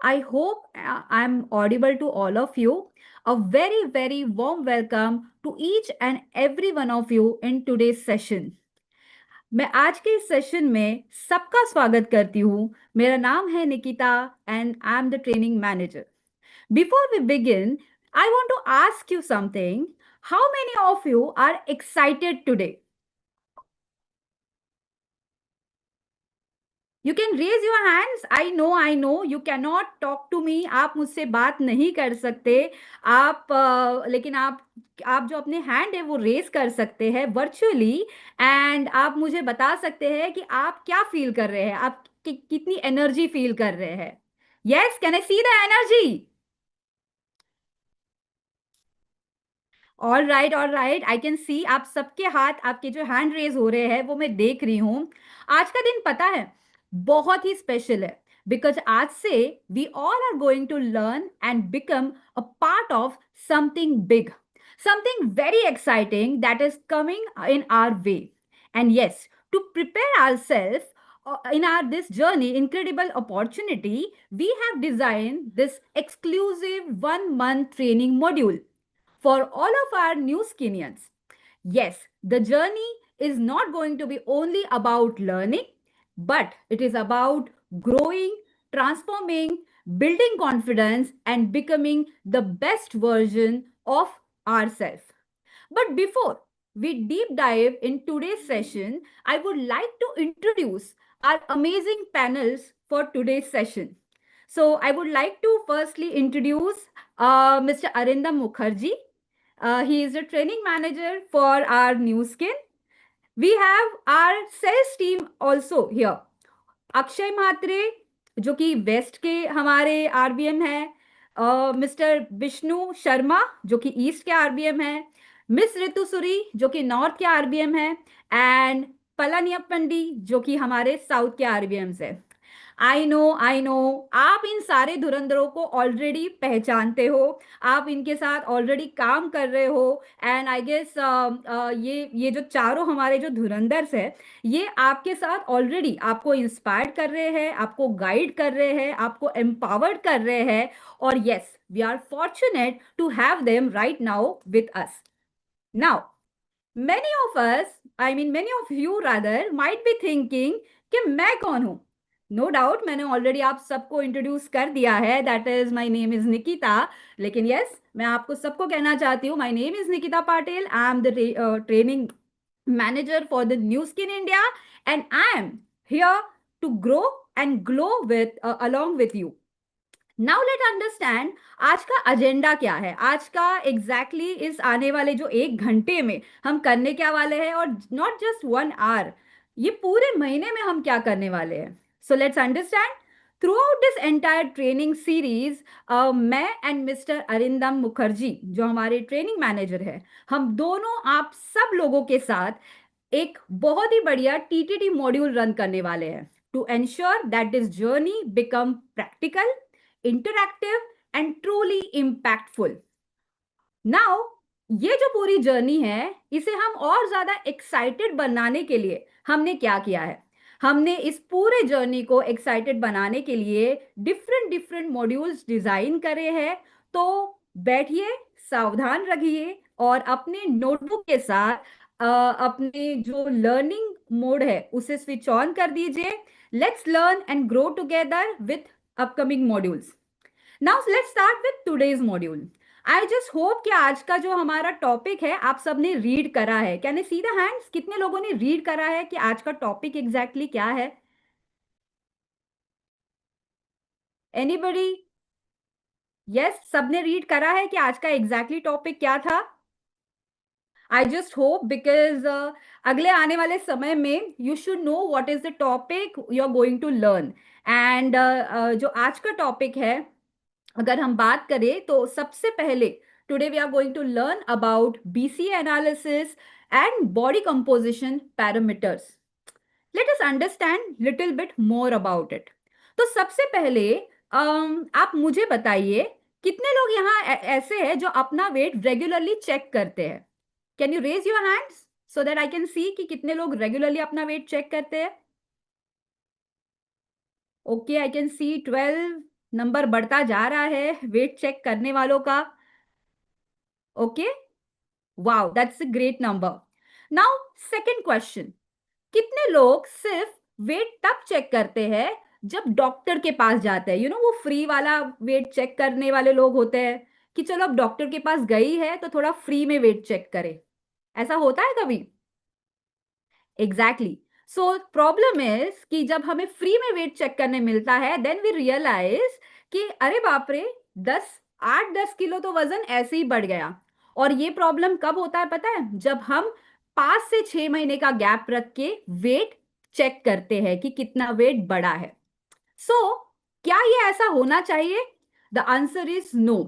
I hope I'm audible to all of you. A very, very warm welcome to each and every one of you in today's session. मैं आज के इस session में सबका स्वागत करती हूँ. मेरा नाम है Nikita and I'm the training manager. Before we begin, I want to ask you something. How many of you are excited today? You can raise your hands. I know you cannot talk to me. आप मुझसे बात नहीं कर सकते. लेकिन आप जो अपने हैंड है वो रेज कर सकते हैं वर्चुअली एंड आप मुझे बता सकते हैं कि आप क्या फील कर रहे हैं, आप कितनी एनर्जी फील कर रहे हैं. Yes, can I see the energy? All right, I can सी आप सबके हाथ, आपके जो हैंड रेज हो रहे हैं वो मैं देख रही हूँ. आज का दिन पता है बहुत ही स्पेशल है बिकॉज आज से we all are going to learn and become a part of something big, something very exciting that is coming in our way. And yes, to prepare our self in our this journey, incredible opportunity, we have designed this exclusive 1 month training module for all of our new Skinians. Yes, the journey is not going to be only about learning, but it is about growing, transforming, building confidence, and becoming the best version of ourselves. But before we deep dive in today's session, I would like to introduce our amazing panels for today's session. So I would like to firstly introduce Mr. Arindam Mukherjee. He is a training manager for our new skin. We have our sales team also here. Akshay Mhatre जो कि waste के हमारे RBM है, mister Vishnu Sharma जो कि east के RBM है, miss ऋतु सुरी जो कि नॉर्थ के आरबीएम है एंड पलानियप्पंडी जो कि हमारे साउथ के आरबीएम है. आई नो आप इन सारे धुरंधरों को ऑलरेडी पहचानते हो, आप इनके साथ ऑलरेडी काम कर रहे हो एंड आई गेस ये जो चारों हमारे जो धुरंधर्स है ये आपके साथ ऑलरेडी आपको इंस्पायर्ड कर रहे हैं, आपको गाइड कर रहे हैं, आपको एम्पावर्ड कर रहे हैं. और yes, we are fortunate to have them right now with us. Now many of us, I mean many of you rather, might be thinking कि मैं कौन हूं. नो डाउट मैंने ऑलरेडी आप सबको इंट्रोड्यूस कर दिया है, that is my name is Nikita. लेकिन यस, मैं आपको सबको कहना चाहती हूँ my name is Nikita Patil. I am the training manager for the New Skin India and I am here to grow and glow with along with you. Now let understand आज का agenda क्या है, आज का एग्जैक्टली इस आने वाले जो 1 घंटे में हम करने क्या वाले हैं, और नॉट जस्ट 1 आवर, ये पूरे महीने में हम क्या करने वाले हैं. So let's understand. Through out this entire training series मैं एंड मिस्टर अरिंदम मुखर्जी जो हमारे ट्रेनिंग मैनेजर है, हम दोनों आप सब लोगों के साथ एक बहुत ही बढ़िया टीटीडी मॉड्यूल रन करने वाले हैं to ensure that this journey become practical, interactive and truly impactful. Now ये जो पूरी जर्नी है इसे हम और ज्यादा एक्साइटेड बनाने के लिए हमने क्या किया है, हमने इस पूरे जर्नी को एक्साइटेड बनाने के लिए डिफरेंट डिफरेंट मॉड्यूल्स डिजाइन करे हैं. तो बैठिए, सावधान रहिए और अपने नोटबुक के साथ अपने जो लर्निंग मोड है उसे स्विच ऑन कर दीजिए. Let's learn and grow together with upcoming modules. Now let's start with today's module. I just hope कि आज का जो हमारा टॉपिक है आप सबने रीड करा है. Can I see the hands? कितने लोगों ने रीड करा है कि आज का टॉपिक एग्जैक्टली क्या है? एनीबडी? यस, सबने रीड करा है कि आज का एग्जैक्टली टॉपिक क्या था. आई जस्ट होप बिकॉज अगले आने वाले समय में you should know what is the topic you are going to learn. And जो आज का टॉपिक है अगर हम बात करें तो सबसे पहले today we are going to learn about BCA analysis and body composition parameters. Let us understand little bit more about it. तो सबसे पहले आप मुझे बताइए कितने लोग यहाँ ऐसे हैं जो अपना वेट रेगुलरली चेक करते हैं. Can you raise your hands so that I can see कि कितने लोग रेगुलरली अपना वेट चेक करते हैं. Okay, I can see 12. Number बढ़ता जा रहा है वेट चेक करने वालों का. Okay. Wow, that's a great number. Now second question. कितने लोग सिर्फ वेट तब चेक करते हैं जब डॉक्टर के पास जाते हैं? वो फ्री वाला वेट चेक करने वाले लोग होते हैं कि चलो अब डॉक्टर के पास गई है तो थोड़ा फ्री में वेट चेक करे. ऐसा होता है कभी? एग्जैक्टली. सो प्रॉब्लम इज कि जब हमें फ्री में वेट चेक करने मिलता है देन वी रियलाइज कि अरे बाप रे, 8-10 किलो तो वजन ऐसे ही बढ़ गया. और ये प्रॉब्लम कब होता है पता है? जब हम 5 से 6 महीने का गैप रख के वेट चेक करते हैं कि कितना वेट बढ़ा है. सो क्या ये ऐसा होना चाहिए? The answer is no.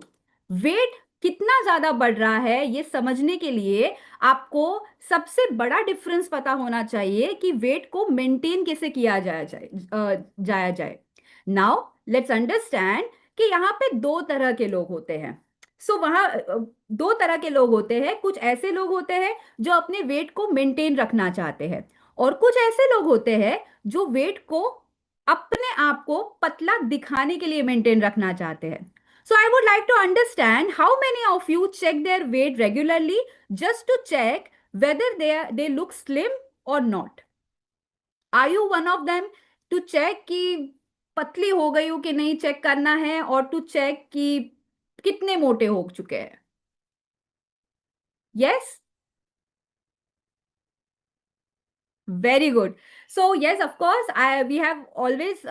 Weight कितना ज्यादा बढ़ रहा है ये समझने के लिए आपको सबसे बड़ा डिफरेंस पता होना चाहिए कि वेट को मेंटेन कैसे किया जाया जाए. नाउ लेट्स अंडरस्टैंड कि यहाँ पे दो तरह के लोग होते हैं. वहां दो तरह के लोग होते हैं. कुछ ऐसे लोग होते हैं जो अपने वेट को मेंटेन रखना चाहते हैं, और कुछ ऐसे लोग होते हैं जो वेट को अपने आप को पतला दिखाने के लिए मेंटेन रखना चाहते हैं. So I would like to understand how many of you check their weight regularly just to check whether they look slim or not. Are you one of them to check कि पतली हो गई हो कि नहीं चेक करना है, और टू चेक कि कितने मोटे हो चुके हैं? Yes? Very good. So yes, of course I we have always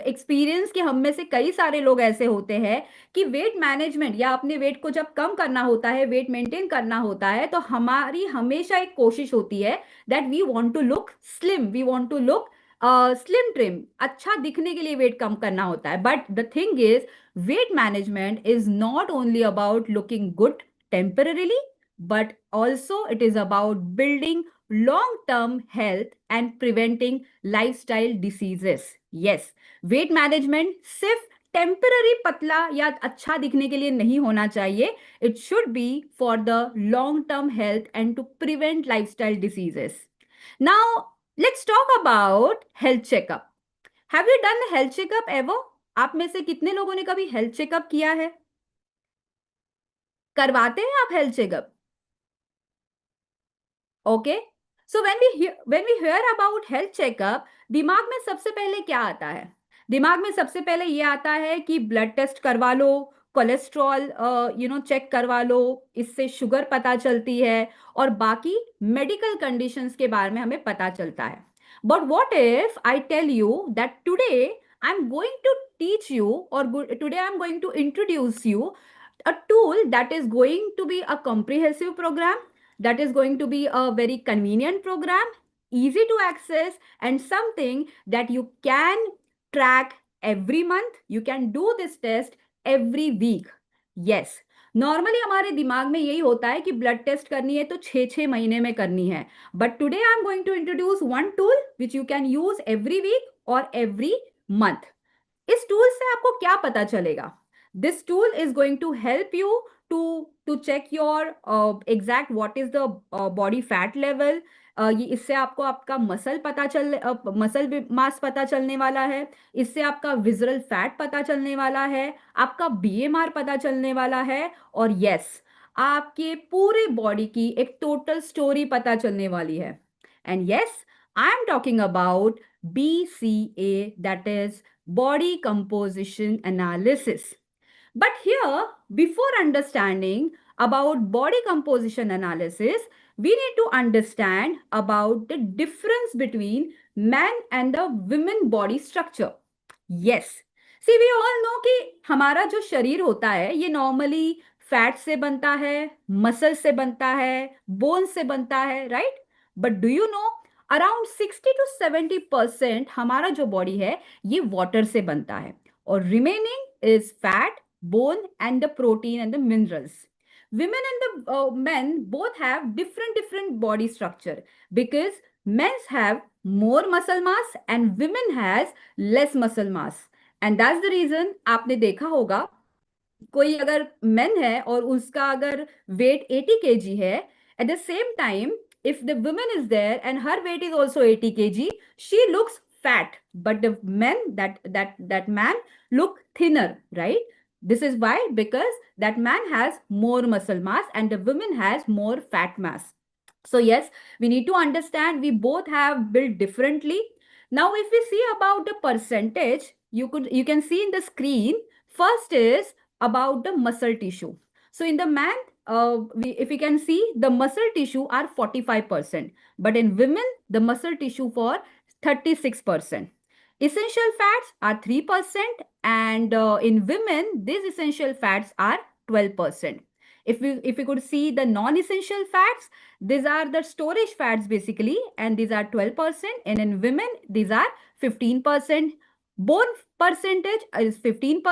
experience कि हम में से कई सारे लोग ऐसे होते हैं कि वेट मैनेजमेंट या अपने वेट को जब कम करना होता है, वेट मेंटेन करना होता है, तो हमारी हमेशा एक कोशिश होती है that we want to look slim, we want to look slim trim. अच्छा दिखने के लिए वेट कम करना होता है. But the thing is, weight management is not only about looking good temporarily, but also it is about building long term health and preventing lifestyle diseases. Yes, weight management सिर्फ temporary पतला या अच्छा दिखने के लिए नहीं होना चाहिए. It should be for the long term health and to prevent lifestyle diseases. Now let's talk about health checkup. Have you done health checkup ever? आप में से कितने लोगों ने कभी हेल्थ चेकअप किया है? करवाते हैं आप health checkup? Okay. So when we hear about health checkup, दिमाग में सबसे पहले क्या आता है? दिमाग में सबसे पहले ये आता है कि ब्लड टेस्ट करवा लो, कोलेस्ट्रॉल चेक करवा लो, इससे शुगर पता चलती है, और बाकी मेडिकल कंडीशंस के बारे में हमें पता चलता है. But what if I tell you that today I am going to teach you, और today I am going to introduce you a tool that is going to be a comprehensive program, that is going to be a very convenient program, easy to access, and something that you can track every month. You can do this test every week. Yes. Normally हमारे दिमाग में यही होता है कि blood test करनी है तो 6-6 महीने में करनी है. But today I am going to introduce one tool which you can use every week और एवरी मंथ. इस टूल से आपको क्या पता चलेगा? This tool is going to help you to check your exact what is the body fat level. ये इससे आपको आपका मसल मास पता चलने वाला है. इससे आपका विजरल फैट पता चलने वाला है, आपका बीएमआर पता चलने वाला है, और यस, आपके पूरे बॉडी की एक टोटल स्टोरी पता चलने वाली है. And yes, I am talking about BCA, that is body composition analysis. But here, before understanding about body composition analysis, we need to understand about the difference between men and the women body structure. Yes. See, we all know कि हमारा जो शरीर होता है ये normally fat से बनता है, मसल से बनता है, बोन से बनता है, right? But do you know, around 60 to 70% हमारा जो बॉडी है ये वाटर से बनता है, और remaining is fat, bone, and the protein and the minerals. Women and the men both have different body structure, because men have more muscle mass and women has less muscle mass. And that's the reason आपने देखा होगा कोई अगर main है और उसका अगर wait 80 kg है, at the same time if the woman is there and her weight is also 80 kg, she looks fat, but the men, that man look thinner, right? This is why, because that man has more muscle mass and the woman has more fat mass. So yes, we need to understand we both have built differently. Now, if we see about the percentage, you can see in the screen. First is about the muscle tissue. So in the man, if we can see, the muscle tissue are 45%, but in women, the muscle tissue for 36%. Essential fats are 3%, and in women, these essential fats are 12%. If we could see the non-essential fats, these are the storage fats basically, and these are 12%. And in women, these are 15%. Bone percentage is 15%.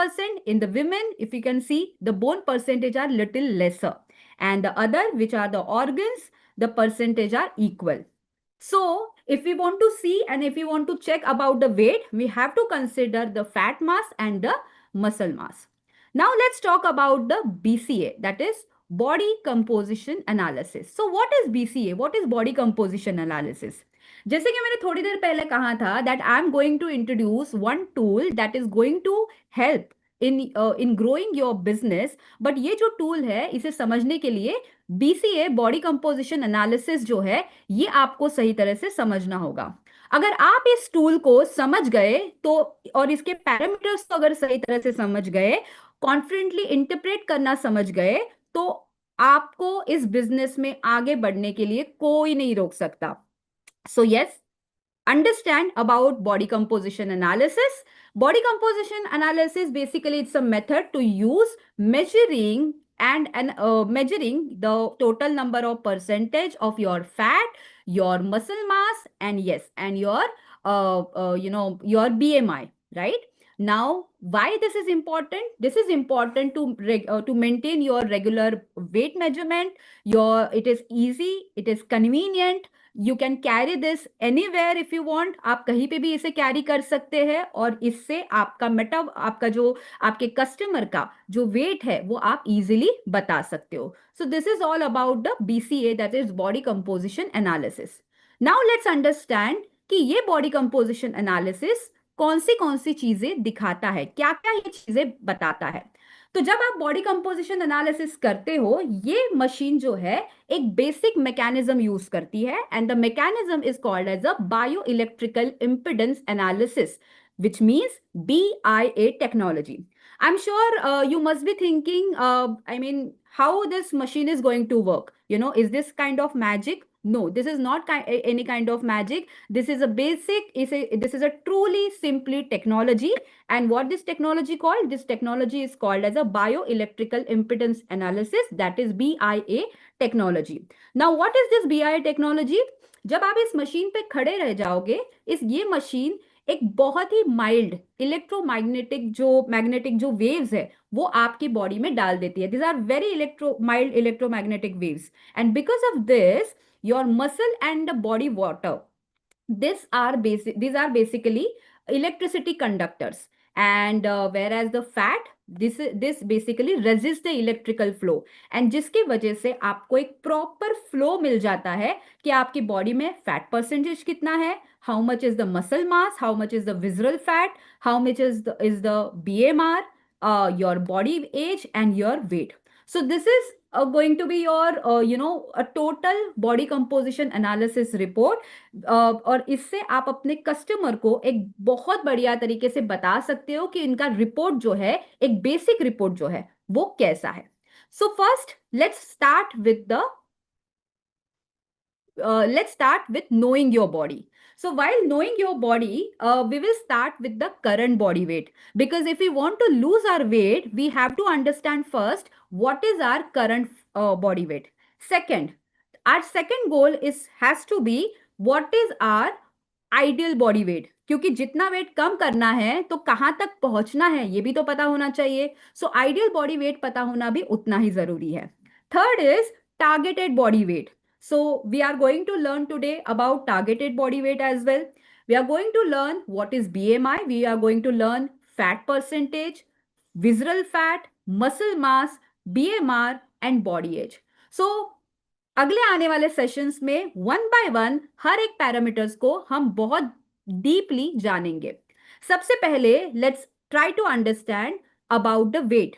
In the women, if you can see, the bone percentage are little lesser. And the other, which are the organs, the percentage are equal. So if we want to see and if we want to check about the weight, we have to consider the fat mass and the muscle mass. Now let's talk about the BCA, that is body composition analysis. So what is BCA? What is body composition analysis? जैसे कि मैंने थोड़ी देर पहले कहा था that I am going to introduce one tool that is going to help in growing your business. But ये जो tool है, इसे समझने के लिए BCA बॉडी कंपोजिशन एनालिसिस जो है, ये आपको सही तरह से समझना होगा. अगर आप इस टूल को समझ गए तो, और इसके पैरामीटर्स को अगर सही तरह से समझ गए, कॉन्फिडेंटली इंटरप्रेट करना समझ गए, तो आपको इस बिजनेस में आगे बढ़ने के लिए कोई नहीं रोक सकता. So yes, understand about body composition analysis. Body composition analysis, basically it's a method to use measuring measuring the total number of percentage of your fat, your muscle mass, and yes, and your your BMI, right? Now, why this is important? This is important to maintain your regular weight measurement. It is easy, it is convenient. You can carry this anywhere if you want. आप कहीं पे भी इसे carry कर सकते हैं, और इससे आपका जो आपके कस्टमर का जो वेट है वो आप इजीली बता सकते हो. So this is all about the BCA, that is body composition analysis. Now let's understand कि ये बॉडी कंपोजिशन एनालिसिस कौन सी चीजें दिखाता है, क्या क्या ये चीजें बताता है. तो जब आप बॉडी कंपोजिशन एनालिसिस करते हो, ये मशीन जो है एक बेसिक मैकेनिज्म यूज करती है, and the mechanism is called as a bio electrical impedance analysis, which means BIA technology. I'm sure you must be thinking, I mean, how this machine is going to work. Is this kind of magic? No, this is not any kind of magic. This is a this is a truly simply technology. And what this technology called? This technology is called as a bioelectrical impedance analysis, that is BIA technology. Now, what is this BIA technology? जब आप इस machine पे खड़े रह जाओगे, ये machine एक बहुत ही माइल्ड मैग्नेटिक जो वेव्स है वो आपकी बॉडी में डाल देती है. This are very mild electromagnetic waves, and because of this your muscle and the body water, these are basically electricity conductors. And whereas the fat, this basically resists the electrical flow, and जिसकी वजह से आपको एक proper flow मिल जाता है कि आपकी body में फैट परसेंटेज कितना है, how much is the muscle mass, how much is the visceral fat, how much is the BMR, your body age, and your weight. So this is going to be your a total body composition analysis report. और इससे आप अपने customer को एक बहुत बढ़िया तरीके से बता सकते हो कि इनका रिपोर्ट जो है, एक बेसिक रिपोर्ट जो है वो कैसा है. So first let's start with knowing your body. So while knowing your body, we will start with the current body weight, because if we want to lose our weight, we have to understand first what is our current body weight. Second, our second goal has to be what is our ideal body wait, क्योंकि जितना wait कम करना है तो कहां तक पहुंचना है ये भी तो पता होना चाहिए. सो आइडियल बॉडी वेट पता होना भी उतना ही जरूरी है. Third is targeted body wait. So we are going to learn today about targeted body weight as well. We are going to learn what is BMI. We are going to learn fat percentage, visceral fat, muscle mass, BMR and body age. So अगले आने वाले sessions में one by one हर एक parameters को हम बहुत deeply जानेंगे। सबसे पहले let's try to understand about the weight.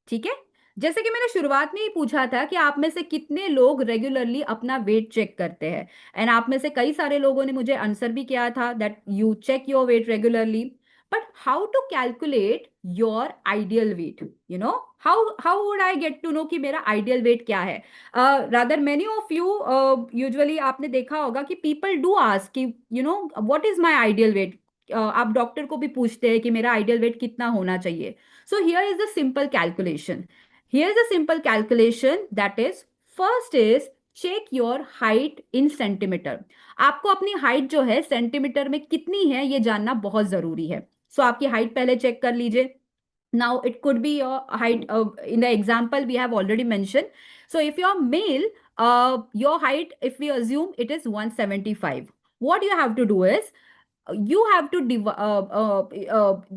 ठीक है, जैसे कि मैंने शुरुआत में ही पूछा था कि आप में से कितने लोग रेगुलरली अपना वेट चेक करते हैं, एंड आप में से कई सारे लोगों ने मुझे आंसर भी किया था that you check your weight regularly. But how to calculate your ideal weight, you know, how would I get to know कि मेरा आइडियल वेट क्या है? Rather many of you, usually आपने देखा होगा कि पीपल डू आस्क कि you know what is my ideal weight. आप डॉक्टर को भी पूछते हैं कि मेरा आइडियल वेट कितना होना चाहिए। So here is the simple calculation, here is a simple calculation that is, first is check your height in centimeter. आपको अपनी हाइट जो है सेंटीमीटर में कितनी है ये जानना बहुत जरूरी है। सो आपकी हाइट पहले चेक कर लीजिए। Now it could be your height. In the example we have already mentioned. So if you're male, your height, if we assume it is 175, what you have to do is you have to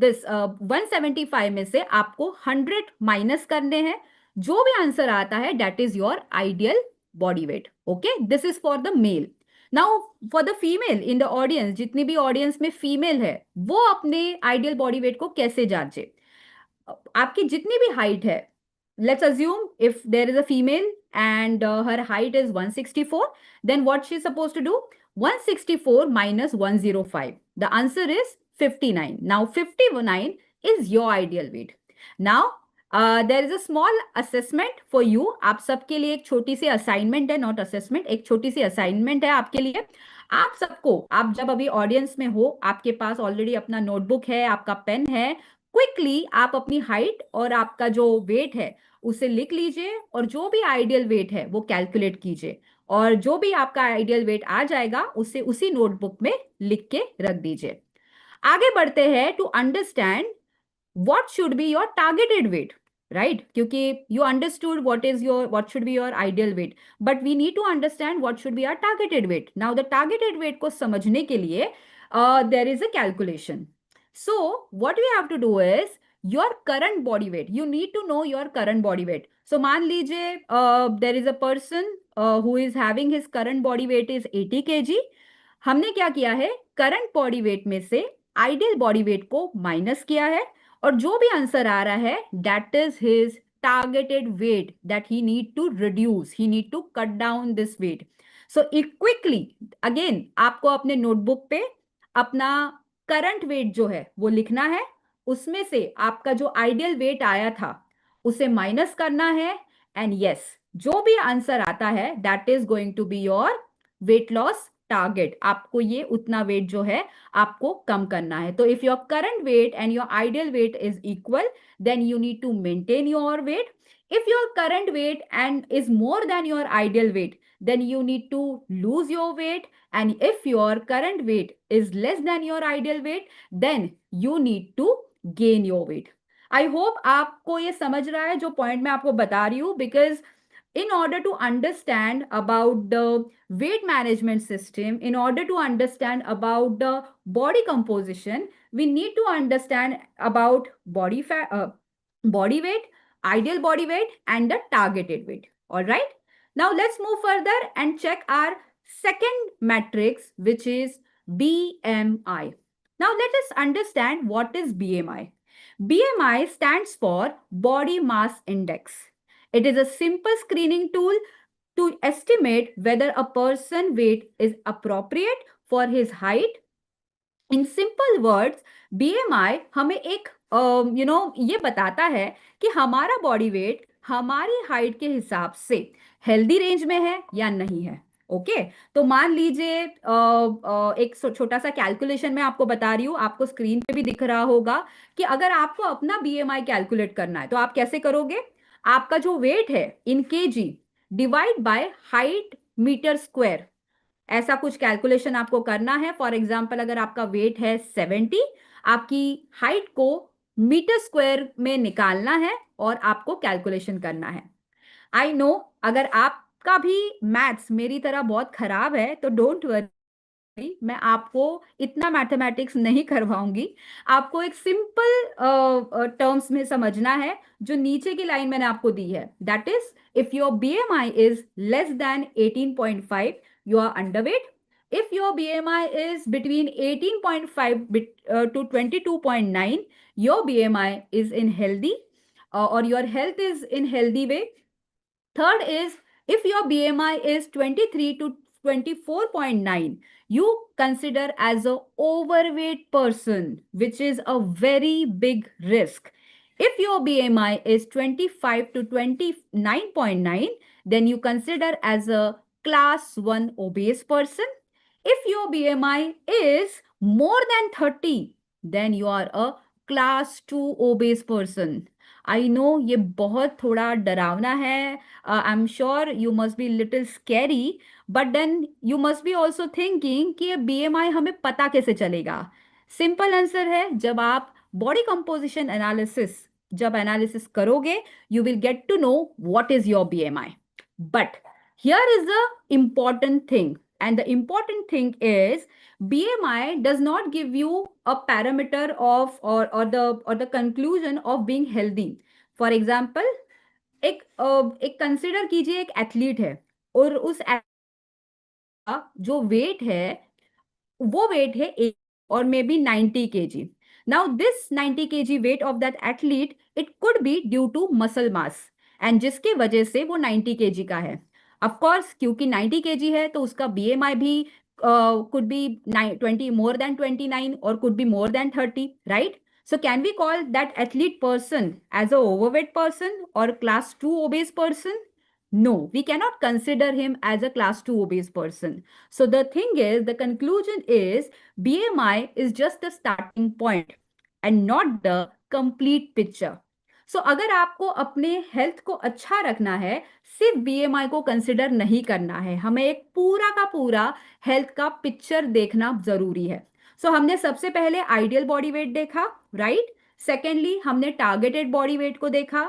this 175 में से आपको 100 minus करने हैं। जो भी answer आता है that is your ideal body weight. Okay, this is for the male. Now for the female in the audience, जितनी भी ऑडियंस में फीमेल है वो अपने आइडियल बॉडी वेट को कैसे जांचे? आपकी जितनी भी हाइट है, let's assume if there is a female and her height is 164, then what she is supposed to do? 164 minus 105, the answer is 59. Now 59 is your ideal weight. Now there is a small assessment for you. आप सबके लिए एक छोटी सी assignment है, not assessment, एक छोटी सी assignment है आपके लिए। आप सबको, आप जब अभी ऑडियंस में हो, आपके पास ऑलरेडी अपना नोटबुक है, आपका पेन है, क्विकली आप अपनी हाइट और आपका जो वेट है उसे लिख लीजिए और जो भी आइडियल वेट है वो कैलकुलेट कीजिए, और जो भी आपका आइडियल वेट आ जाएगा उसे उसी नोटबुक में लिख के रख दीजिए। आगे बढ़ते हैं to understand what should be your targeted weight, right? क्योंकि you understood what should be your ideal weight, but we need to understand what should be our targeted weight. Now the targeted weight को समझने के लिए there is a calculation. So what we have to do is your current body weight. You need to know your current body weight. So मान लीजिए there is a person who is having his current body weight is 80 kg. हमने क्या किया है, current body weight में से ideal body weight को minus किया है, और जो भी आंसर आ रहा है that is his targeted weight that he need to reduce, he need to cut down this weight. So quickly again आपको अपने नोटबुक पे अपना करंट वेट जो है वो लिखना है, उसमें से आपका जो आइडियल वेट आया था उसे माइनस करना है, एंड यस जो भी आंसर आता है that is going to be your weight loss target. आपको ये उतना वेट जो है आपको कम करना है। तो if your current weight and your ideal weight is equal, then you need to maintain your weight. if your current weight and is more than your ideal weight, then you need to lose your weight, and if your current weight is less than your ideal weight, then you need to gain your weight. I hope आपको ये समझ रहा है जो point मैं आपको बता रही हूँ, because in order to understand about the weight management system, in order to understand about the body composition, we need to understand about body fat, body weight, ideal body weight, and the targeted weight. All right. Now let's move further and check our second matrix, which is BMI. Now let us understand what is BMI. BMI stands for Body Mass Index. It is a simple screening tool to estimate whether a person weight is appropriate for his height. In simple words, BMI हमें एक ये बताता है कि हमारा body weight हमारी height के हिसाब से हेल्दी रेंज में है या नहीं है। ओके तो मान लीजिए एक छोटा सा कैलकुलेशन मैं आपको बता रही हूँ, आपको स्क्रीन पे भी दिख रहा होगा कि अगर आपको अपना बीएमआई कैलकुलेट करना है तो आप कैसे करोगे? आपका जो वेट है in kg divide by height metre square, ऐसा कुछ कैलकुलेशन आपको करना है। फॉर एग्जाम्पल अगर आपका वेट है 70, आपकी हाइट को मीटर स्क्वायर में निकालना है और आपको कैलकुलेशन करना है। आई नो अगर आपका भी मैथ्स मेरी तरह बहुत खराब है तो डोंट वरी, मैं आपको इतना मैथमेटिक्स नहीं करवाऊंगी। आपको एक सिंपल टर्म्स में समझना है। जो नीचे की लाइन मैंने आपको दी है that is if your BMI is less than 18.5 you are underweight, If your BMI is between 18.5 to 22.9, your BMI is in healthy, or your health is in healthy way. Third is, if your BMI is 23 to 24.9, you consider as a overweight person, which is a very big risk. If your BMI is 25 to 29.9, then you consider as a class 1 obese person. If your BMI is more than 30, then you are a class 2 obese person. I know ये बहुत थोड़ा डरावना है. I am sure you must be little scary, but then you must be also thinking कि ये BMI हमें पता कैसे चलेगा. सिंपल आंसर है, जब आप बॉडी कंपोजिशन एनालिसिस जब एनालिसिस करोगे, you will get to know what is your BMI. But here is the important thing, and the important thing is BMI does not give you a parameter of or the conclusion of being healthy. For example, एक consider कीजिए, एक athlete है और उस का जो weight है वो वेट है 8 or maybe 90 kg. Now this 90 kg weight of that athlete, it could be due to muscle mass, and जिसके वजह से वो 90 kg का है. Of course, क्योंकि 90 kg है तो उसका BMI भी could be 20 more than 29 or could be more than 30, right? So can we call that athlete person as a overweight person or class 2 obese person? No, we cannot consider him as a class 2 obese person. So the thing is, the conclusion is BMI is just the starting point and not the complete picture. So अगर आपको अपने health को अच्छा रखना है, सिर्फ BMI को consider नहीं करना है, हमें एक पूरा का पूरा हेल्थ का पिक्चर देखना जरूरी है. सो हमने सबसे पहले आइडियल बॉडी वेट देखा, राइट. सेकेंडली हमने टारगेटेड बॉडी वेट को देखा.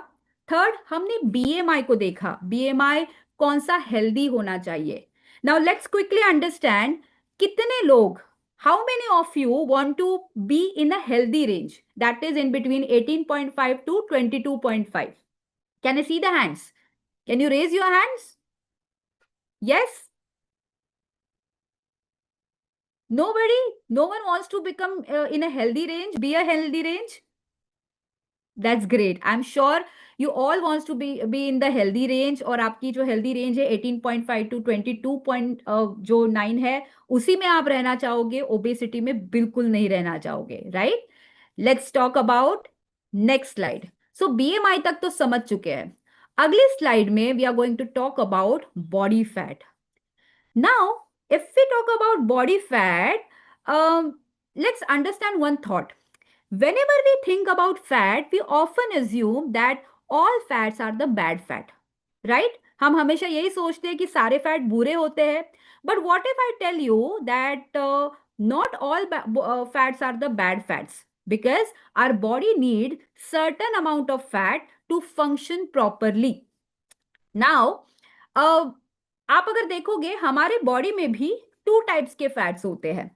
थर्ड हमने बीएमआई को देखा, बीएमआई कौन सा हेल्दी होना चाहिए. नाउ लेट्स क्विकली अंडरस्टैंड कितने लोग, how many of you want to be in a healthy range that is in between 18.5 to 22.5? Can I see the hands? Can you raise your hands? Yes? Nobody? No one wants to become in a healthy range, be a healthy range? That's great. I'm sure you all wants to be in the healthy range, और आपकी जो healthy range है 18.5 to 22.9 है, उसी में आप रहना चाहोगे, obesity में बिल्कुल नहीं रहना चाहोगे, right? Let's talk about next slide. So BMI तक तो समझ चुके हैं. अगली स्लाइड में we are going to talk about body fat. Now, if we talk about body fat, let's understand one thought. Whenever we think about fat, we often assume that all fats are the bad fat, right? हम हमेशा यही सोचते हैं कि सारे fat बुरे होते हैं. But what if I tell you that not all fats are the bad fats, because our body need certain amount of fat to function properly. Now, आप अगर देखोगे हमारे बॉडी में भी टू टाइप्स के फैट्स होते हैं.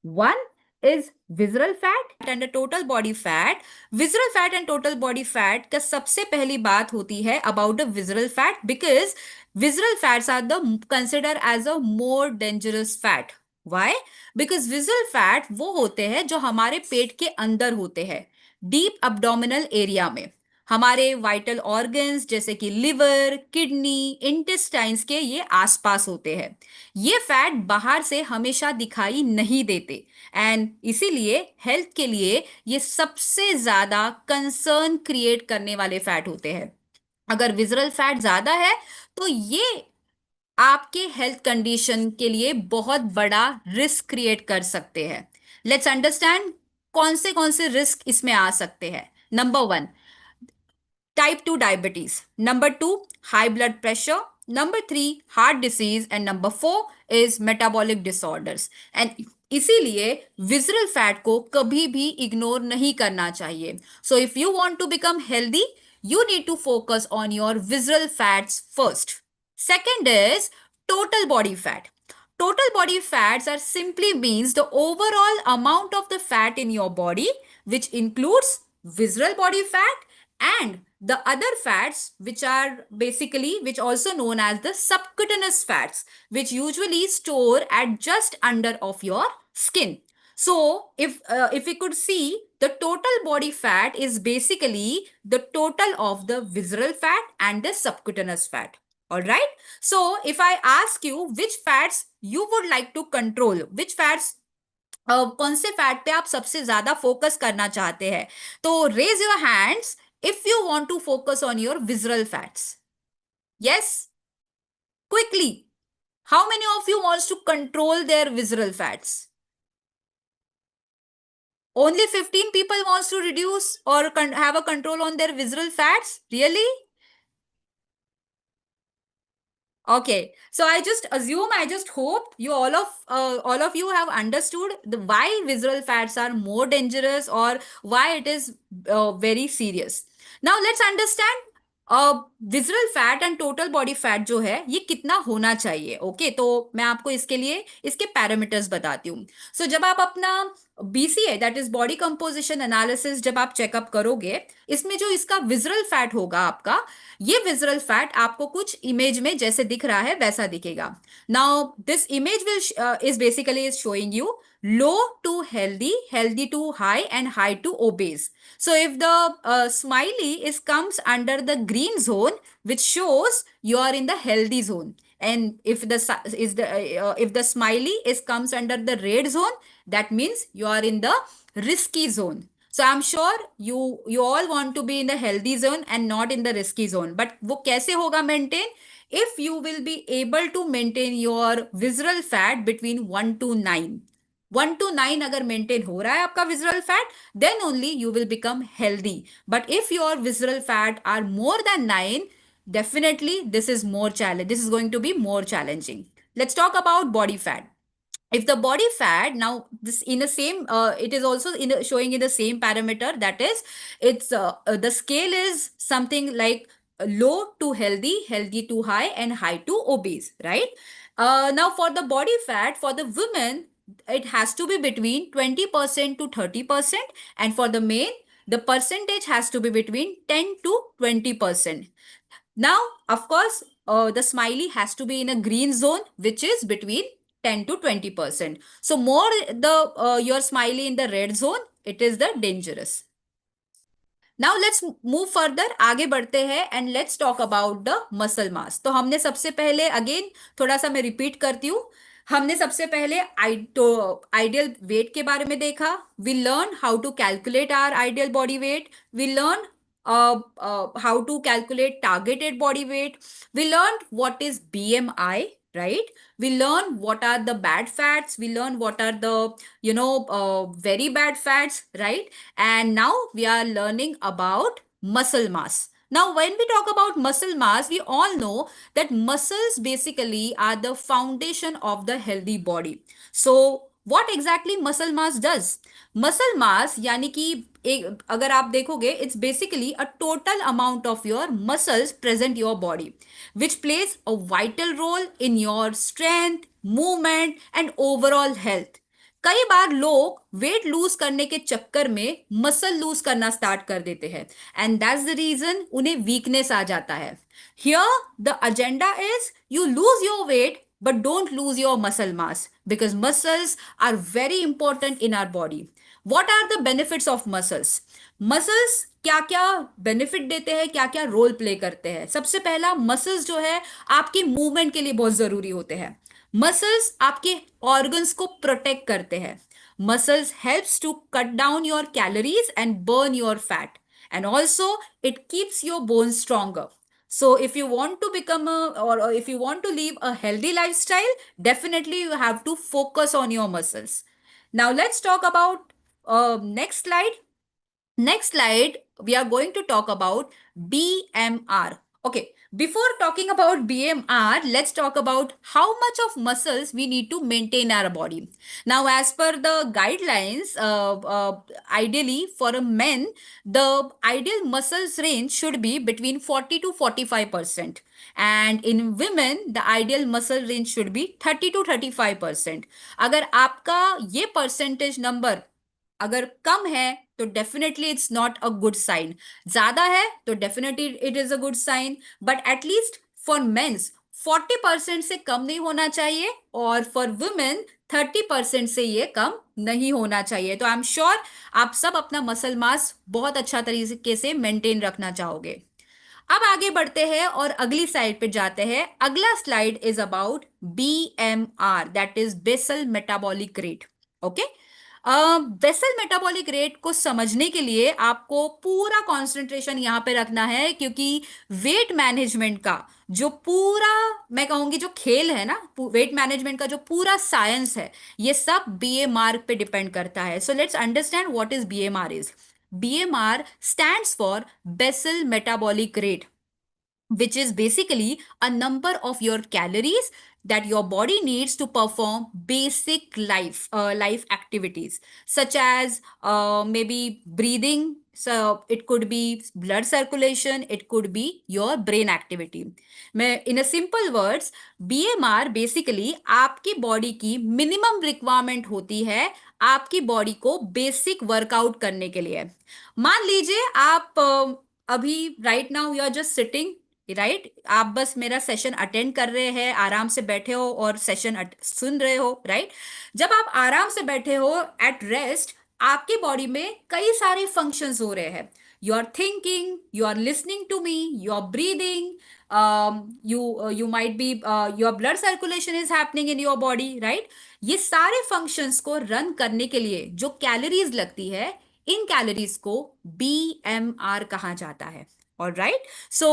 One is visceral fat and a total body fat. Visceral fat and total body fat का सबसे पहली बात होती है about the visceral fat, because visceral fats are the considered as a more dangerous fat. Why? Because visceral fat वो होते हैं जो हमारे पेट के अंदर होते हैं, डीप abdominal एरिया में, हमारे वाइटल ऑर्गन्स जैसे कि लिवर, किडनी, इंटेस्टाइन्स के ये आसपास होते हैं. ये फैट बाहर से हमेशा दिखाई नहीं देते, एंड इसीलिए हेल्थ के लिए ये सबसे ज्यादा कंसर्न क्रिएट करने वाले फैट होते हैं. अगर विजरल फैट ज्यादा है तो ये आपके हेल्थ कंडीशन के लिए बहुत बड़ा रिस्क क्रिएट कर सकते हैं. लेट्स अंडरस्टैंड कौन से रिस्क इसमें आ सकते हैं. Number 1, type 2 diabetes. Number 2, high blood pressure. Number 3, heart disease. And number 4 is metabolic disorders. And इसीलिए विजरल फैट को कभी भी इग्नोर नहीं करना चाहिए. So if you want to become healthy, you need to focus on your visceral fats first. Second is total body fat. Total body fats are simply means the overall amount of the fat in your body, which includes visceral body fat and the other fats which are basically which also known as the subcutaneous fats, which usually store at just under of your skin. So if we could see, the total body fat is basically the total of the visceral fat and the subcutaneous fat. All right. So if I ask you which fats you would like to control, which fats, कौन से fat पे आप सबसे ज्यादा focus करना चाहते हैं, तो raise your hands if you want to focus on your visceral fats. Yes, quickly. How many of you wants to control their visceral fats? Only 15 people wants to reduce or have a control on their visceral fats? Really? Okay, so I just assume, I just hope you all of you have understood why visceral fats are more dangerous or why it is very serious. Now let's understand visceral fat and total body fat जो है ये कितना होना चाहिए. Okay, तो मैं आपको इसके लिए इसके पैरामीटर्स बताती हूँ. सो जब आप अपना BCA that is body composition analysis जब आप चेकअप करोगे, इसमें जो इसका विजरल फैट होगा आपका, ये विजरल फैट आपको कुछ इमेज में जैसे दिख रहा है वैसा दिखेगा. Now this image will is basically is showing you low to healthy, healthy to high, and high to obese. So if the smiley is comes under the green zone, which shows you are in the healthy zone, and if the smiley is comes under the red zone, that means you are in the risky zone. So I'm sure you all want to be in the healthy zone and not in the risky zone. But वो कैसे होगा maintain? If you will be able to maintain your visceral fat between 1 to 9. 1 to 9 अगर maintain हो रहा है आपका visceral fat, then only you will become healthy. But if your visceral fat are more than 9, definitely this is more challenge, this is going to be more challenging. Let's talk about body fat. If the body fat, now this in the same it is also showing in the same parameter, that is it's the scale is something like low to healthy, healthy to high, and high to obese, right? Now for the body fat for the women, it has to be between 20% to 30%, and for the men the percentage has to be between 10 to 20%. Now of course the smiley has to be in a green zone, which is between 10 to 20%. So more the your smiley in the red zone, it is the dangerous. Now let's move further, आगे बढ़ते हैं and let's talk about the muscle mass. तो हमने सबसे पहले again थोड़ा सा मैं रिपीट करती हूँ, हमने सबसे पहले आइडियल वेट के बारे में देखा. We learn how to calculate our ideal body weight. We learn how to calculate targeted body weight. We learned what is BMI, right? We learn what are the bad fats. We learn what are the very bad fats, right? And now we are learning about muscle mass. Now when we talk about muscle mass, we all know that muscles basically are the foundation of the healthy body. So what exactly muscle mass does? Muscle mass यानी कि एक अगर आप देखोगे, it's basically a total amount of your muscles present your body, which plays a vital role in your strength, movement and overall health. कई बार लोग weight lose करने के चक्कर में मसल लूज करना स्टार्ट कर देते हैं, एंड दैट्स द रीजन उन्हें वीकनेस आ जाता है. Here the agenda is you lose your weight but don't lose your muscle mass, because muscles are very important in our body. What are the benefits of muscles? Muscles क्या क्या benefit देते हैं, क्या क्या role play करते हैं? सबसे पहला, मसल्स जो है आपकी मूवमेंट के लिए बहुत जरूरी होते हैं. मसल्स आपके ऑर्गन्स को प्रोटेक्ट करते हैं. Muscles helps to cut down your calories and burn your fat, and also it keeps your bones stronger. So if you want to become or if you want to live a healthy lifestyle, definitely you have to focus on your muscles. Now let's talk about next slide. Next slide, we are going to talk about BMR. Okay, before talking about BMR, let's talk about how much of muscles we need to maintain our body. Now, as per the guidelines, ideally for a men, the ideal muscles range should be between 40 to 45%. And in women, the ideal muscle range should be 30 to 35%. अगर आपका ये percentage number अगर कम है तो definitely it's not a good sign. ज्यादा है तो definitely it is a good sign, but at least for men's 40% से कम नहीं होना चाहिए, और फॉर वुमेन 30% से ये कम नहीं होना चाहिए। तो आई एम श्योर आप सब अपना मसल मास बहुत अच्छा तरीके से मेंटेन रखना चाहोगे। अब आगे बढ़ते हैं और अगली स्लाइड पे जाते हैं। अगला slide is about BMR, that is basal metabolic rate. Okay, basal metabolic rate को समझने के लिए आपको पूरा कंसंट्रेशन यहां पे रखना है, क्योंकि वेट मैनेजमेंट का जो पूरा, मैं कहूंगी जो खेल है ना, वेट मैनेजमेंट का जो पूरा साइंस है, ये सब BMR पे डिपेंड करता है। So let's understand what is BMR is. BMR stands for basal metabolic rate, which is basically a number of your calories that your body needs to perform basic life activities, such as maybe breathing. So it could be blood circulation, it could be your brain activity. मैं in a simple words, BMR basically आपकी body की minimum requirement होती है आपकी body को basic workout करने के लिए। मान लीजिए आप अभी right now you are just sitting, right, आप बस मेरा सेशन अटेंड कर रहे हैं, आराम से बैठे हो और सेशन सुन रहे हो, राइट। जब आप आराम से बैठे हो एट रेस्ट, आपकी बॉडी में कई सारे फंक्शंस हो रहे हैं। You are thinking, you are listening to me, you are breathing, you might be your blood circulation is happening in your body, right? ये सारे फंक्शंस को रन करने के लिए जो कैलोरीज लगती है, इन कैलोरीज को BMR कहा जाता है। All right, so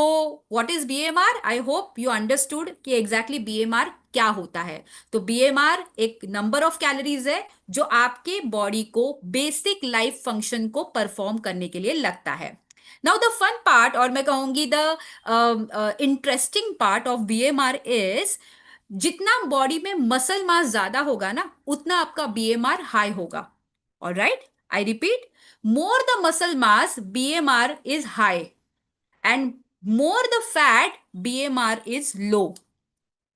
what is BMR? I hope you understood कि एग्जैक्टली BMR क्या होता है। तो BMR एक नंबर ऑफ कैलोरीज है जो आपके बॉडी को बेसिक लाइफ फंक्शन को परफॉर्म करने के लिए लगता है। नाउ द फन पार्ट, और मैं कहूंगी the interesting part of BMR is, जितना बॉडी में मसल मास ज्यादा होगा ना, उतना आपका BMR हाई होगा। All right, I repeat, more the muscle mass, BMR is high, and more the fat, BMR is low.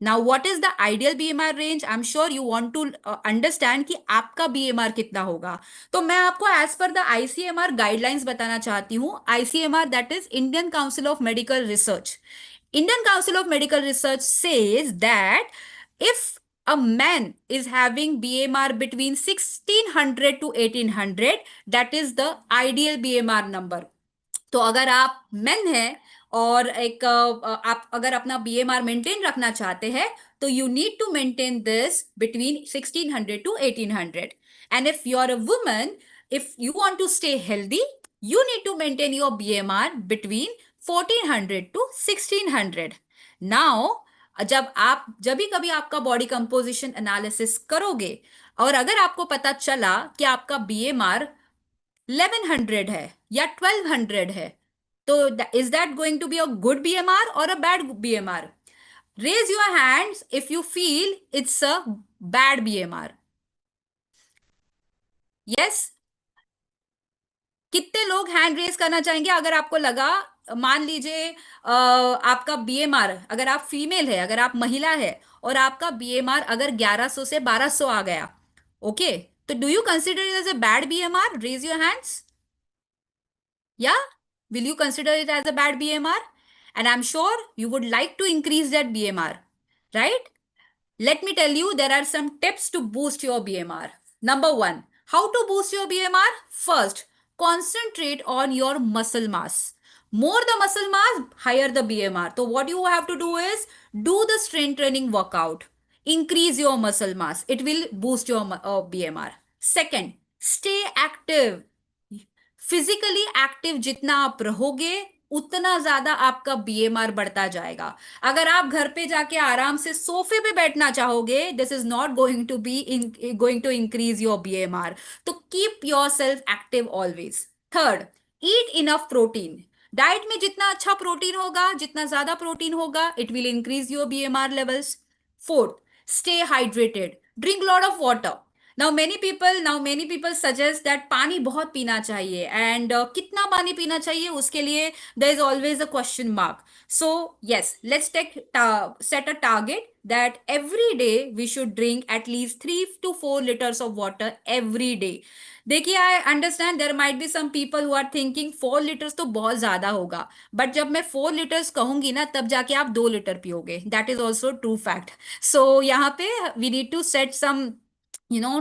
Now what is the ideal BMR range? I'm sure you want to understand कि आपका BMR कितना होगा। तो मैं आपको as per the ICMR guidelines बताना चाहती हूँ। ICMR, that is Indian Council of Medical Research. Indian Council of Medical Research says that if a man is having BMR between 1600 to 1800, that is the ideal BMR number. तो अगर आप main हैं और एक आप अगर अपना BMR मेंटेन रखना चाहते हैं, तो you need to maintain this between 1600 to 1800। And if you are a woman, if you want to stay healthy, you need to maintain your BMR between 1400 to 1600। Now जब भी कभी आपका बॉडी कंपोजिशन एनालिसिस करोगे, और अगर आपको पता चला कि आपका BMR 1100 है या 1200 है, तो is that going to be a good BMR और a bad BMR? Raise your hands if you feel it's a bad BMR। Yes, कितने लोग हैंड रेज करना चाहेंगे अगर आपको लगा, मान लीजिए आपका BMR, अगर आप फीमेल है, अगर आप महिला है, और आपका BMR अगर 1100 से 1200 आ गया, ओके, तो do you consider it as a bad BMR? Raise your hands. Yeah? Will you consider it as a bad BMR? And I'm sure you would like to increase that BMR, right? Let me tell you, there are some tips to boost your BMR. Number one, how to boost your BMR? First, concentrate on your muscle mass. More the muscle mass, higher the BMR. So, what you have to do is do the strength training workout. Increase your muscle mass. It will boost your BMR. Second, stay active. Physically active जितना आप रहोगे, उतना ज्यादा आपका BMR बढ़ता जाएगा। अगर आप घर पे जाके आराम से सोफे पे बैठना चाहोगे, this is not going to increase your BMR। तो keep yourself active always. Third, eat enough protein. Diet में जितना अच्छा प्रोटीन होगा, जितना ज्यादा प्रोटीन होगा, it will increase your BMR levels. Fourth, stay hydrated, drink lot of water. Now many people suggest that पानी बहुत पीना चाहिए, एंड कितना पानी पीना चाहिए उसके लिए there is always a question mark. So yes, let's set a target that every day we should drink at least 3 to 4 liters of water every day. देखिए, I understand there might be some people who are thinking 4 litres तो बहुत ज्यादा होगा, but जब मैं 4 litres कहूंगी ना, तब जाके आप 2 लीटर पियोगे. That is also true fact. So यहाँ पे we need to set some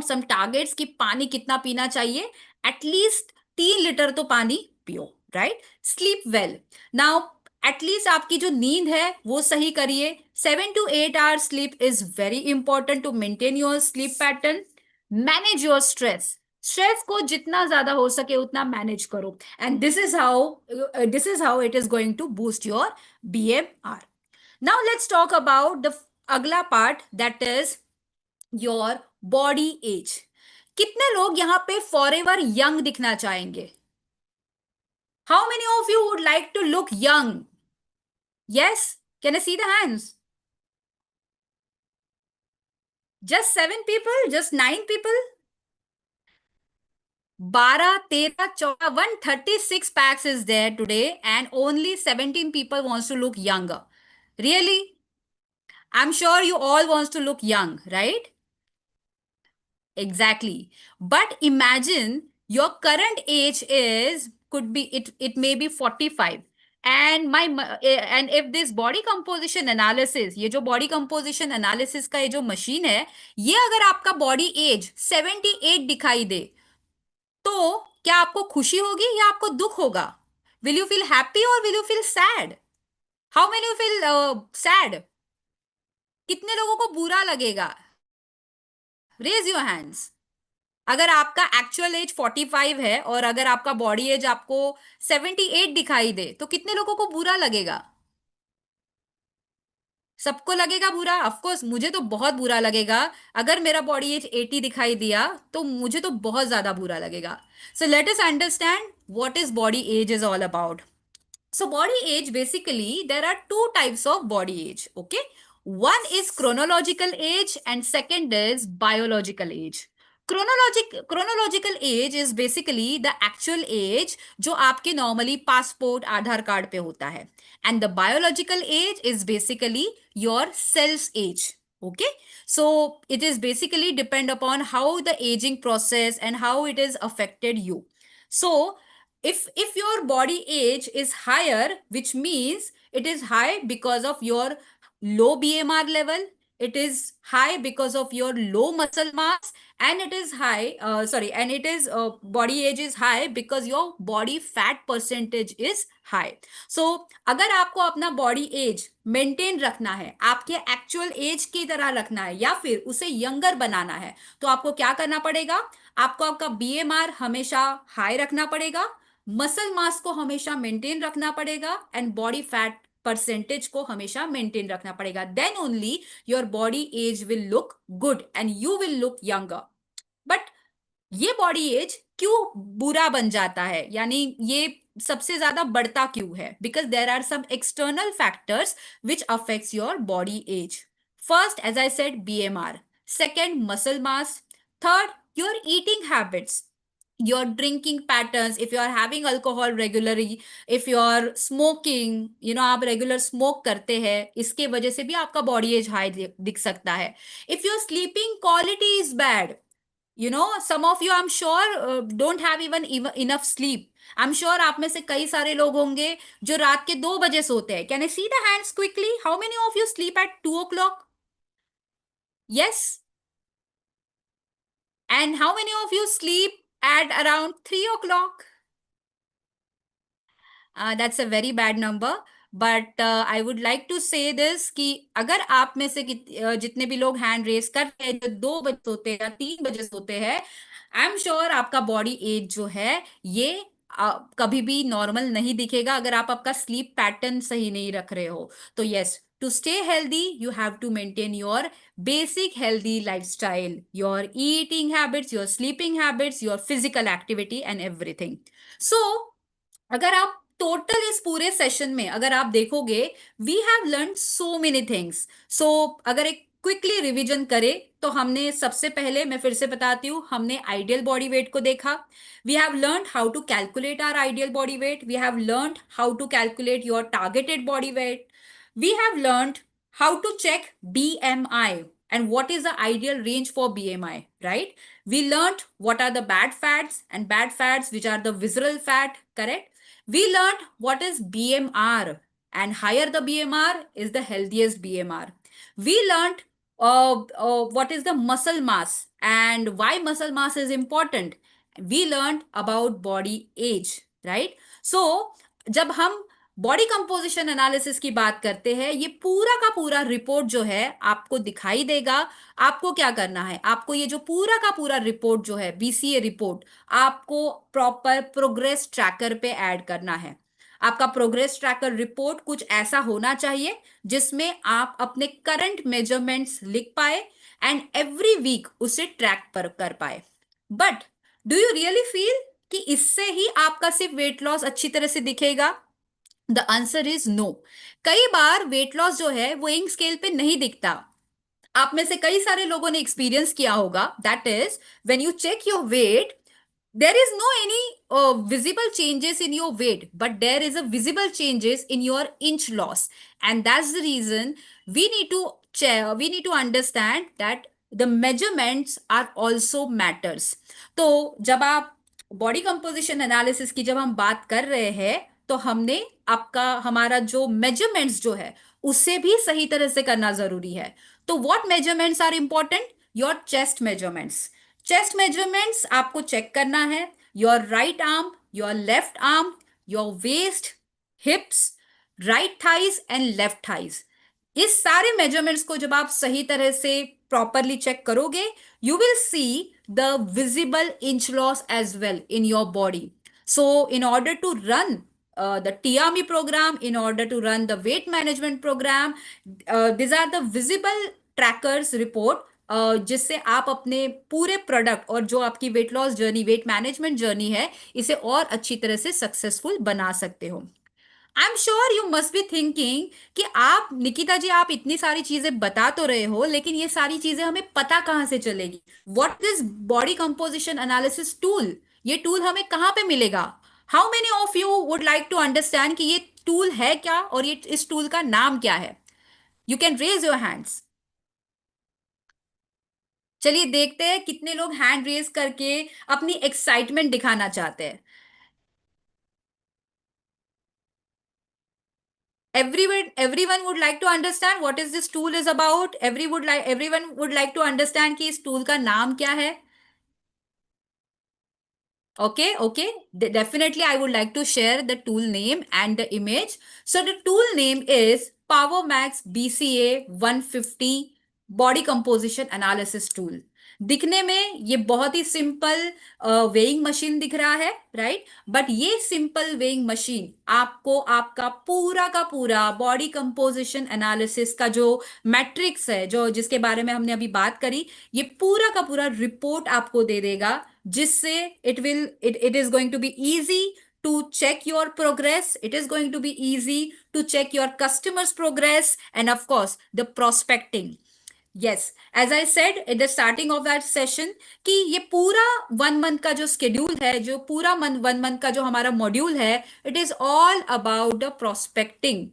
some targets कि पानी कितना पीना चाहिए. एटलीस्ट 3 लीटर तो पानी पियो. Right. Sleep well. Now at least आपकी जो नींद है वो सही करिए. 7 to 8 hour sleep is very important to maintain your sleep pattern. Manage your stress. Stress को जितना ज्यादा हो सके उतना मैनेज करो, and this is how it is going to boost your BMR. Now let's talk about the अगला part, that is your body age. कितने लोग यहाँ पे फॉर एवर यंग दिखना चाहेंगे? How many of you would like to look young? Yes, can I see the hands? Just 7 people, just 9 people. 12, 13, 14, 136 packs is there today, and only 17 people wants to look younger. Really? I'm sure you all wants to look young, right? Exactly. But imagine your current age is could be it may be 45. And if this body composition analysis, ये जो body composition analysis का ये जो machine है, ये अगर आपका body age 78 दिखाई दे, तो क्या आपको खुशी होगी या आपको दुख होगा? विल यू फील हैप्पी और will you feel sad? How many you feel sad? कितने लोगों को बुरा लगेगा? Raise your hands. अगर आपका एक्चुअल एज 45 है और अगर आपका बॉडी एज आपको 78 दिखाई दे, तो कितने लोगों को बुरा लगेगा? सबको लगेगा बुरा. ऑफ कोर्स मुझे तो बहुत बुरा लगेगा. अगर मेरा बॉडी एज 80 दिखाई दिया तो मुझे तो बहुत ज्यादा बुरा लगेगा. So let us understand what is body age is all about. So body age, basically there are two types of body age. Okay, one is chronological age and second is biological age. Chronological age is basically the actual age जो आपके normally passport आधार card पे होता है, and the biological age is basically your cells age. Okay, so it is basically depend upon how the aging process and how it is affected you. So if your body age is higher, which means it is high because of your low BMR level, it is high because of your low muscle mass, and it is high sorry and it is body age is high because your body fat percentage is high. So अगर आपको अपना body as maintain रखना है, आपके actual as की तरह रखना है, या फिर उसे यंगर बनाना है, तो आपको क्या करना पड़ेगा? आपको आपका BMR हमेशा हाई रखना पड़ेगा, मसल मास को हमेशा मेंटेन रखना पड़ेगा, एंड बॉडी फैट परसेंटेज को हमेशा मेंटेन रखना पड़ेगा. Then only your body age will look good and you will look younger. But ये बॉडी एज क्यों बुरा बन जाता है, यानी ये सबसे ज्यादा बढ़ता क्यों है? Because there are some external factors which affects your body age. First, as I said, BMR. Second, muscle mass. Third, your eating habits, your drinking patterns, if you are having alcohol regularly, if you are smoking, आप regular smoke करते हैं, इसके वजह से भी आपका body as high दिख सकता है. If your sleeping quality is bad, some of you I'm sure don't have even enough sleep. I'm sure आप में से कई सारे लोग होंगे जो रात के 2 बजे सोते हैं. Can I see the hands quickly? How many of you sleep at 2 o'clock? Yes. And how many of you sleep at around 3 o'clock? That's a very bad number. But I would like to say this कि अगर आप में से जितने भी लोग hand raise कर रहे हैं जो 2 बजे सोते हैं या 3 बजे सोते हैं, आई एम श्योर आपका बॉडी एज जो है ये कभी भी नॉर्मल नहीं दिखेगा अगर आप आपका स्लीप पैटर्न सही नहीं रख रहे हो. तो yes, to stay healthy you have to maintain your basic healthy lifestyle, your eating habits, your sleeping habits, your physical activity and everything. So अगर आप टोटल इस पूरे सेशन में अगर आप देखोगे, we have learn so many things. So अगर एक क्विकली रिवीजन करें तो हमने सबसे पहले, मैं फिर से बताती हूँ, हमने आइडियल बॉडी वेट को देखा. We have learned how to calculate our ideal body weight. We have learned how to calculate your targeted body weight. We have learned how to check BMI and what is the ideal range for BMI, right? We learned what are the bad fats and bad fats, which are the visceral fat, correct? We learned what is BMR, and higher the BMR is the healthiest BMR. We learned what is the muscle mass and why muscle mass is important. We learned about body age, right? So, जब हम body composition analysis की बात करते हैं, ये पूरा का पूरा रिपोर्ट जो है आपको दिखाई देगा. आपको क्या करना है, आपको ये जो पूरा का पूरा रिपोर्ट जो है, बीसीए रिपोर्ट, आपको प्रॉपर प्रोग्रेस ट्रैकर पे ऐड करना है. आपका प्रोग्रेस ट्रैकर रिपोर्ट कुछ ऐसा होना चाहिए जिसमें आप अपने करंट मेजरमेंट्स लिख पाए एंड एवरी वीक उसे ट्रैक पर कर पाए. But do you really feel कि इससे ही आपका सिर्फ वेट लॉस अच्छी तरह से दिखेगा? The answer is no. कई बार वेट लॉस जो है वो इंक स्केल पे नहीं दिखता. आप में से कई सारे लोगों ने एक्सपीरियंस किया होगा, that is when you check your weight, there is no any visible changes in your weight, but there is a visible changes in your inch loss, and that's the reason we need to understand that the measurements are also matters. तो जब आप body composition analysis की जब हम बात कर रहे हैं, तो हमने आपका हमारा जो मेजरमेंट्स जो है उसे भी सही तरह से करना जरूरी है. तो what measurements are important? Your chest measurements. Chest measurements आपको चेक करना है. Your right arm, your left arm, your waist, hips, right thighs and left thighs. इस सारे मेजरमेंट्स को जब आप सही तरह से प्रॉपरली चेक करोगे, you will see the visible inch loss as well in your body. So in order to run the TRME program, in order to run the weight management program, these are the visible trackers report, जिससे आप अपने पूरे product और जो आपकी weight loss journey, weight management journey है, इसे और अच्छी तरह से सक्सेसफुल बना सकते हो. आई am sure you must be thinking कि आप, निकिता जी, आप इतनी सारी चीजें बता तो रहे हो, लेकिन ये सारी चीजें हमें पता कहाँ से चलेगी? What this body composition analysis tool, ये टूल हमें कहाँ पे मिलेगा? How many of you would like to understand कि ये टूल है क्या और ये इस टूल का नाम क्या है? You can raise your hands. चलिए देखते हैं कितने लोग हैंड रेज करके अपनी एक्साइटमेंट दिखाना चाहते हैं. Everyone would like to understand what is this tool is about. Everyone would like to understand कि इस tool का नाम क्या है. Okay. Definitely, I would like to share the tool name and the image. So the tool name is PowerMax BCA 150 Body Composition Analysis Tool. दिखने में ये बहुत ही सिंपल वेइंग मशीन दिख रहा है, राइट? बट ये सिंपल वेइंग मशीन आपको आपका पूरा का पूरा बॉडी कंपोजिशन एनालिसिस का जो मैट्रिक्स है, जो जिसके बारे में हमने अभी बात करी, ये पूरा का पूरा रिपोर्ट आपको दे देगा, जिससे it is going to be easy to check your progress. It is going to be easy to check your customers' progress, and of course the prospecting. Yes, as I said at the starting of that session कि ये पूरा 1 month का जो schedule है, जो पूरा 1 month का जो हमारा module है, it is all about the prospecting.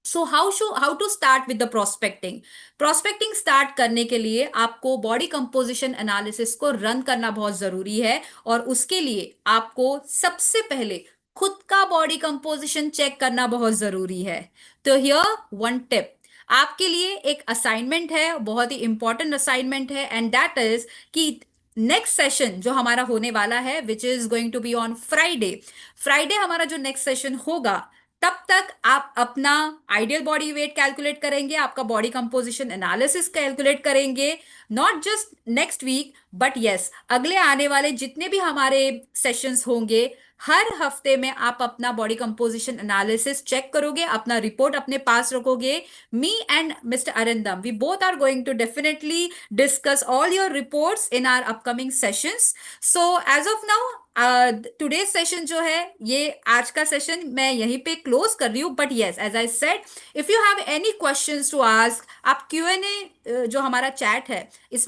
So how to start with the prospecting. Prospecting start करने के लिए आपको बॉडी कंपोजिशन एनालिसिस को रन करना बहुत जरूरी है, और उसके लिए आपको सबसे पहले खुद का बॉडी कंपोजिशन चेक करना बहुत जरूरी है. तो हियर वन टिप आपके लिए, एक असाइनमेंट है, बहुत ही इंपॉर्टेंट असाइनमेंट है, एंड दैट इज कि नेक्स्ट सेशन जो हमारा होने वाला है, which is going to be on Friday हमारा जो नेक्स्ट सेशन होगा, तब तक आप अपना आइडियल बॉडी वेट कैलकुलेट करेंगे, आपका बॉडी कंपोजिशन एनालिसिस कैलकुलेट करेंगे. Not just next week, but yes, अगले आने वाले जितने भी हमारे सेशंस होंगे, हर हफ्ते में आप अपना बॉडी कंपोजिशन एनालिसिस चेक करोगे, अपना रिपोर्ट अपने पास रखोगे. Me and mister Arindam, we both are going to definitely discuss all your reports in our upcoming sessions. So as of now, today session जो है, ये आज का सेशन मैं यहीं पे क्लोज कर रही हूँ, but yes as I said, if you have any questions to ask, आप क्यू एन ए जो हमारा चैट है इसमें